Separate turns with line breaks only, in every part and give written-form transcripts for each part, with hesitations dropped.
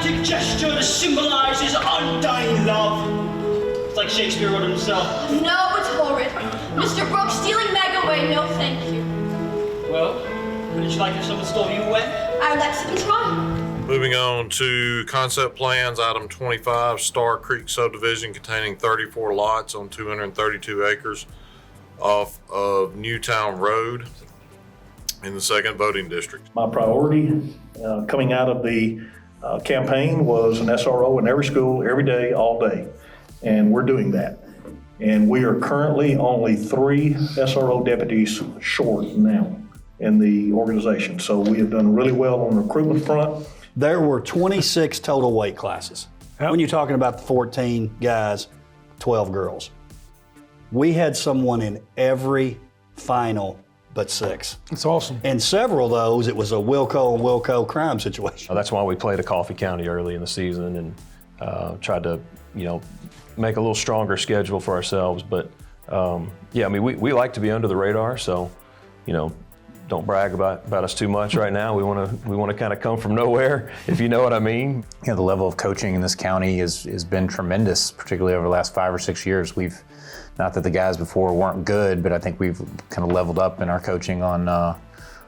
climactic gesture that symbolizes undying love. It's like Shakespeare wrote himself.
No, it's horrid. Mr. Brooks stealing Meg away, no thank you.
Well, wouldn't you like if someone stole you away?
I'd like to try.
Moving on to concept plans, item 25, Star Creek subdivision containing 34 lots on 232 acres off of Newtown Road in the 2nd voting district.
My priority coming out of the campaign was an SRO in every school, every day, all day. And we're doing that. And we are currently only 3 SRO deputies short now in the organization. So we have done really well on the recruitment front.
There were 26 total weight classes. Yep. When you're talking about the 14 guys, 12 girls. We had someone in every final but 6.
That's awesome.
And several of those, it was a Wilco and Wilco crime situation.
That's why we played a Coffee County early in the season and tried to, make a little stronger schedule for ourselves. But we like to be under the radar, so, don't brag about us too much right now. We want to kind of come from nowhere, if you know what I mean.
The level of coaching in this county has been tremendous, particularly over the last 5 or 6 years. Not that the guys before weren't good, but I think we've kind of leveled up in our coaching on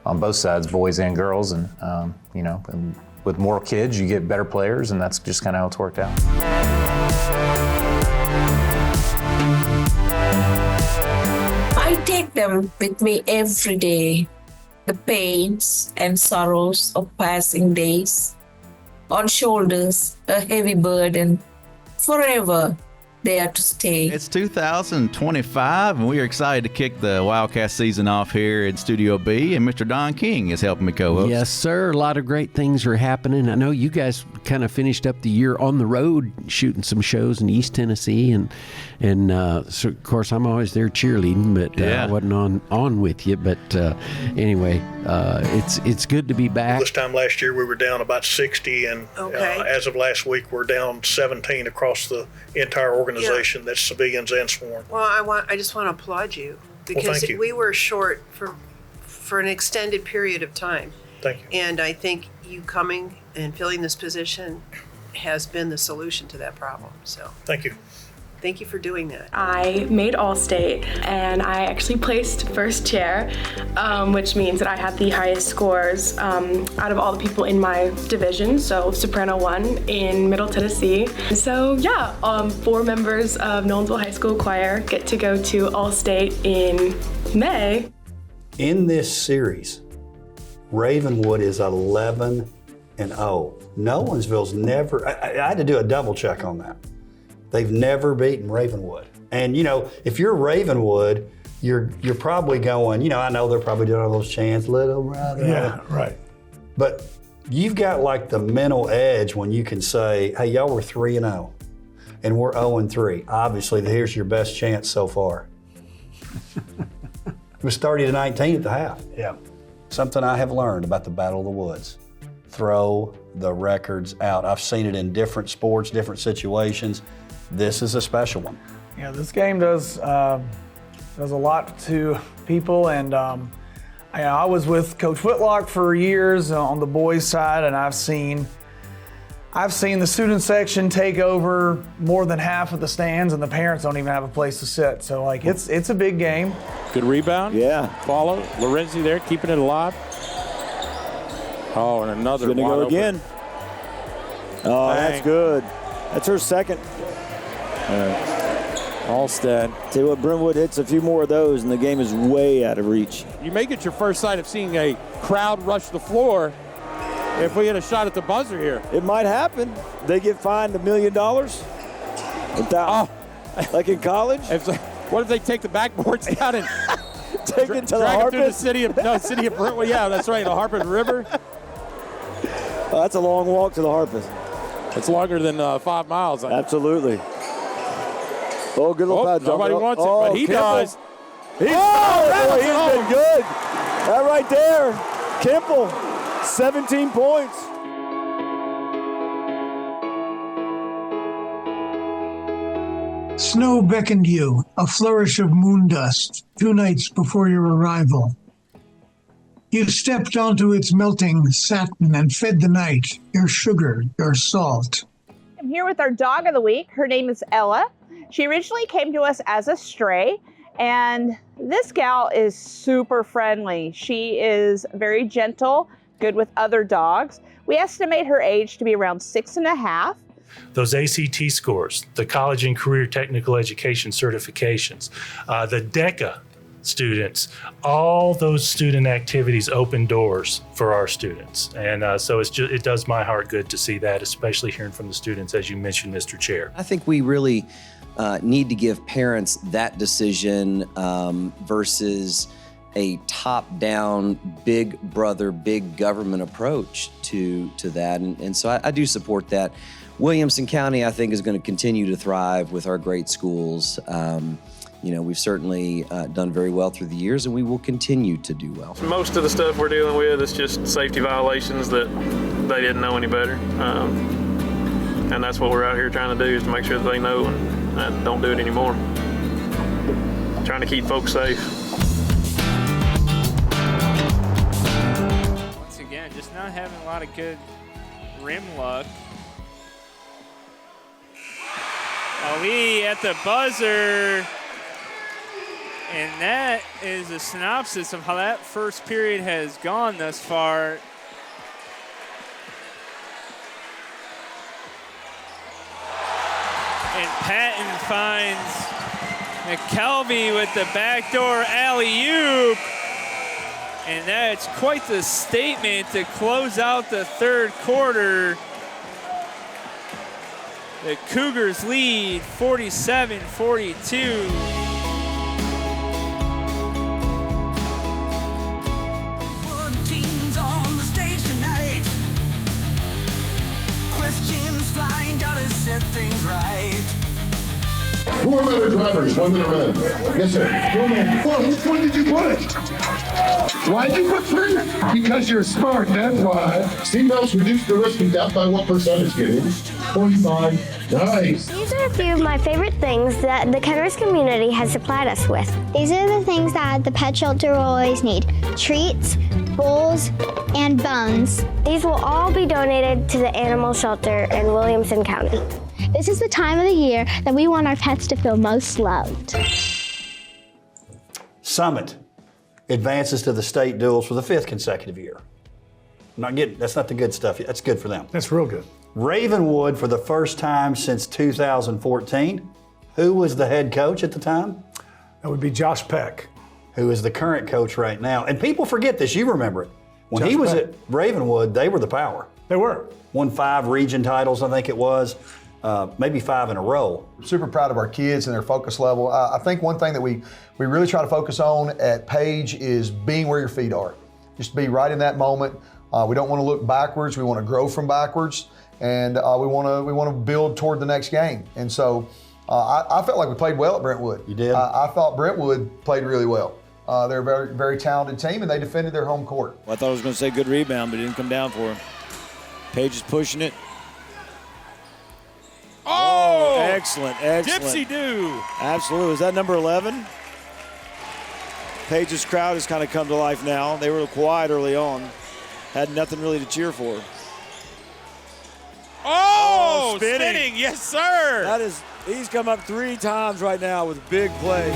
both sides, boys and girls. And and with more kids, you get better players, and that's just kind of how it's worked out.
I take them with me every day. The pains and sorrows of passing days. On shoulders, a heavy burden. Forever, they are to stay.
It's 2025, and we are excited to kick the Wildcat season off here in Studio B, and Mr. Don King is helping me co-host.
Yes, sir. A lot of great things are happening. I know you guys kind of finished up the year on the road shooting some shows in East Tennessee, and so of course I'm always there cheerleading, but I wasn't on with you. But anyway, it's good to be back.
This time last year we were down about 60, and as of last week we're down 17 across the entire organization. That's civilians and sworn.
Well, I just want to applaud you because we were short for an extended period of time.
Thank you.
And I think you coming and filling this position has been the solution to that problem. So
thank you.
Thank you for doing that.
I made All-State, and I actually placed first chair, which means that I had the highest scores out of all the people in my division, so Soprano won in Middle Tennessee. So 4 members of Nolensville High School Choir get to go to All-State in May.
In this series, Ravenwood is 11-0. Nolensville's never, I had to do a double check on that. They've never beaten Ravenwood. And, if you're Ravenwood, you're probably going, I know they're probably doing all those chants, little brother.
Yeah, right.
But you've got like the mental edge when you can say, hey, y'all were 3-0 and we're 0-3. Obviously, here's your best chance so far. It was 30-19 at the half.
Yeah.
Something I have learned about the Battle of the Woods. Throw the records out. I've seen it in different sports, different situations. This is a special one.
Yeah, this game does a lot to people, and I was with Coach Whitlock for years on the boys' side, and I've seen the student section take over more than half of the stands, and the parents don't even have a place to sit. So it's a big game.
Good rebound.
Yeah.
Follow Lorenzi there, keeping it alive. Oh, and another.
Gonna go again. Oh,
Dang.
That's good. That's her second.
Allstead.
Tell you what, Brentwood hits a few more of those, and the game is way out of reach.
You may get your first sight of seeing a crowd rush the floor if we had a shot at the buzzer here.
It might happen. They get fined $1 million. Like in college.
What if they take the backboards down and
take it to the
drag it through
Harpeth?
the city of Brentwood? Yeah, that's right, the Harpeth River.
That's a long walk to the Harpeth.
It's longer than 5 miles.
Absolutely. Oh, good little pad jump.
Nobody wants it, but he
Kimple.
does.
He's been good. That right there. Kimple, 17 points.
Snow beckoned you, a flourish of moon dust, 2 nights before your arrival. You stepped onto its melting satin and fed the night your sugar, your salt.
I'm here with our dog of the week. Her name is Ella. She originally came to us as a stray, and this gal is super friendly. She is very gentle, good with other dogs. We estimate her age to be around 6.5.
Those ACT scores, the college and career technical education certifications, the DECA students, all those student activities open doors for our students. And so it does my heart good to see that, especially hearing from the students, as you mentioned, Mr. Chair.
I think we really need to give parents that decision versus a top-down, big brother, big government approach to that. And so I do support that. Williamson County, I think, is going to continue to thrive with our great schools. We've certainly done very well through the years, and we will continue to do well.
Most of the stuff we're dealing with is just safety violations that they didn't know any better. And that's what we're out here trying to do, is to make sure that they know and don't do it anymore. Trying to keep folks safe.
Once again, just not having a lot of good rim luck. Ali at the buzzer. And that is a synopsis of how that first period has gone thus far. And Patton finds McKelvey with the backdoor alley-oop. And that's quite the statement to close out the third quarter. The Cougars lead 47-42. Set things right.
4 better drivers, 1 better man. Yes, sir. Go man. Well, which one did you put? Why did you put 3? Because you're smart, that's why. Seatbelts reduce the risk of death by what percentage, kidding? 45. Nice.
These are a few of my favorite things that the Kenner's community has supplied us with. These are the things that the pet shelter will always need. Treats, bowls, and bones. These will all be donated to the animal shelter in Williamson County. This is the time of the year that we want our pets to feel most loved.
Summit advances to the state duels for the 5th consecutive year. That's not the good stuff. That's good for them.
That's real good.
Ravenwood for the first time since 2014. Who was the head coach at the time?
That would be Josh Peck.
Who is the current coach right now. And people forget this, you remember it. When
Josh
he was
Peck.
at Ravenwood, they were the power.
They were.
Won 5 region titles, I think it was. Maybe 5 in a row.
Super proud of our kids and their focus level. I think one thing that we really try to focus on at Page is being where your feet are. Just be right in that moment. We don't want to look backwards. We want to grow from backwards, and we want to build toward the next game. And so I felt like we played well at Brentwood.
You did?
I thought Brentwood played really well. They're a very, very talented team, and they defended their home court.
Well, I thought I was going to say good rebound, but it didn't come down for him. Page is pushing it.
Oh!
Excellent.
Dipsy-do.
Absolutely. Is that number 11? Page's crowd has kind of come to life now. They were quiet early on. Had nothing really to cheer for.
Oh, spinning. Yes, sir.
He's come up 3 times right now with big play.